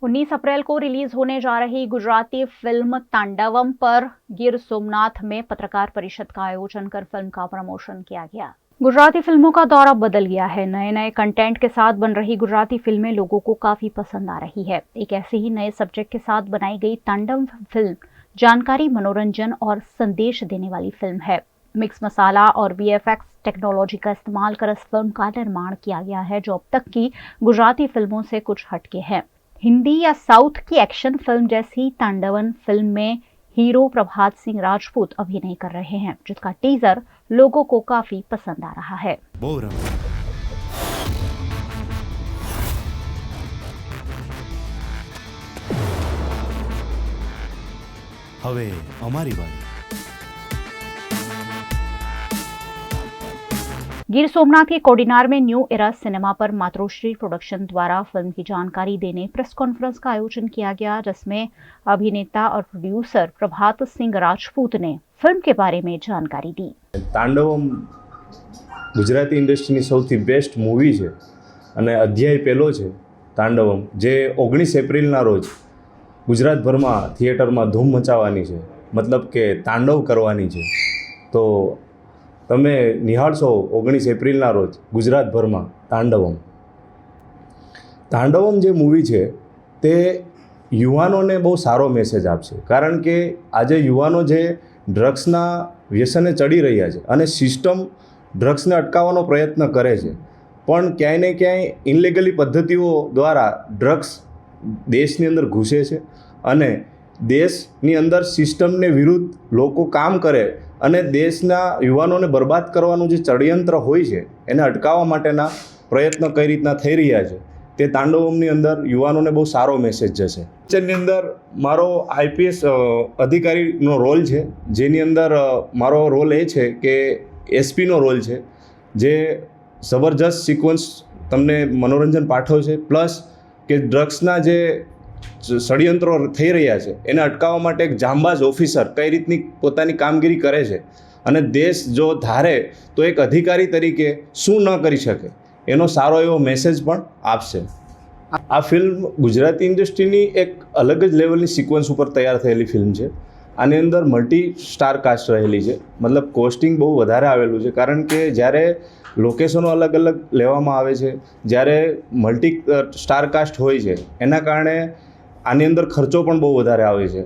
19 अप्रैल को रिलीज होने जा रही गुजराती फिल्म तांडवम पर गिर सोमनाथ में पत्रकार परिषद का आयोजन कर फिल्म का प्रमोशन किया गया। गुजराती फिल्मों का दौरा बदल गया है। नए नए कंटेंट के साथ बन रही गुजराती फिल्में लोगों को काफी पसंद आ रही है। एक ऐसे ही नए सब्जेक्ट के साथ बनाई गई तांडवम फिल्म जानकारी, मनोरंजन और संदेश देने वाली फिल्म है। मिक्स मसाला और वीएफएक्स टेक्नोलॉजी का इस्तेमाल कर इस फिल्म का निर्माण किया गया है, जो अब तक की गुजराती फिल्मों से कुछ हटके है। हिंदी या साउथ की एक्शन फिल्म जैसी तांडवम फिल्म में हीरो प्रभात सिंह राजपूत अभिनय कर रहे हैं, जिसका टीजर लोगों को काफी पसंद आ रहा है। હવે અમારી વારી। गिर सोमनाथ के कोडिनार में न्यू एरा सिनेमा पर मातोश्री प्रोडक्शन द्वारा फिल्म की जानकारी देने प्रेस कॉन्फ्रेंस का आयोजन किया गया, जिसमें अभिनेता और प्रोड्यूसर प्रभात सिंह राजपूत ने फिल्म के बारे में जानकारी दी। तांडवम गुजराती इंडस्ट्रीની સૌથી બેસ્ટ મૂવી છે અને અધ્યાય પહેલો છે તાંડવમ, જે 19 એપ્રિલના રોજ ગુજરાતભરમાં થિયેટરમાં ધૂમ મચાવવાની છે, મતલબ કે તાંડવ કરવાની છે। તો તમે નિહાળશો 19 એપ્રિલના રોજ ગુજરાતભરમાં તાંડવમ। તાંડવમ જે મૂવી છે તે યુવાનોને બહુ સારો મેસેજ આપશે, કારણ કે આજે યુવાનો જે ડ્રગ્સના વ્યસને ચડી રહ્યા છે અને સિસ્ટમ ડ્રગ્સને અટકાવવાનો પ્રયત્ન કરે છે, પણ ક્યાંય ને ક્યાંય ઇનલીગલી પદ્ધતિઓ દ્વારા ડ્રગ્સ દેશની અંદર ઘૂસે છે અને દેશની અંદર સિસ્ટમને વિરુદ્ધ લોકો કામ કરે અને દેશના યુવાનોને બરબાદ કરવાનું જે ષડયંત્ર હોય છે એને અટકાવવા માટેના પ્રયત્નો કઈ રીતના થઈ રહ્યા છે તે તાંડવમની અંદર યુવાનોને બહુ સારો મેસેજ જશે। પિક્ચરની અંદર મારો આઈપીએસ અધિકારીનો રોલ છે, જેની અંદર મારો રોલ એ છે કે એસપીનો રોલ છે, જે જબરજસ્ત સિક્વન્સ તમને મનોરંજન પાઠવશે, પ્લસ કે ડ્રગ્સના જે ષડયંત્રો થઈ રહ્યા છે એને અટકાવવા માટે એક જાંબાઝ ઓફિસર કઈ રીતની પોતાની કામગીરી કરે છે અને દેશ જો ધારે તો એક અધિકારી તરીકે શું ન કરી શકે એનો સારો એવો મેસેજ પણ આપશે। આ ફિલ્મ ગુજરાતી ઇન્ડસ્ટ્રીની એક અલગ જ લેવલની સિક્વન્સ ઉપર તૈયાર થયેલી ફિલ્મ છે। આની અંદર મલ્ટી સ્ટાર કાસ્ટ રહેલી છે, મતલબ કોસ્ટિંગ બહુ વધારે આવેલું છે, કારણ કે જ્યારે લોકેશનો અલગ અલગ લેવામાં આવે છે, જ્યારે મલ્ટી સ્ટાર કાસ્ટ હોય છે, એના કારણે આની અંદર ખર્ચો પણ બહુ વધારે આવે છે।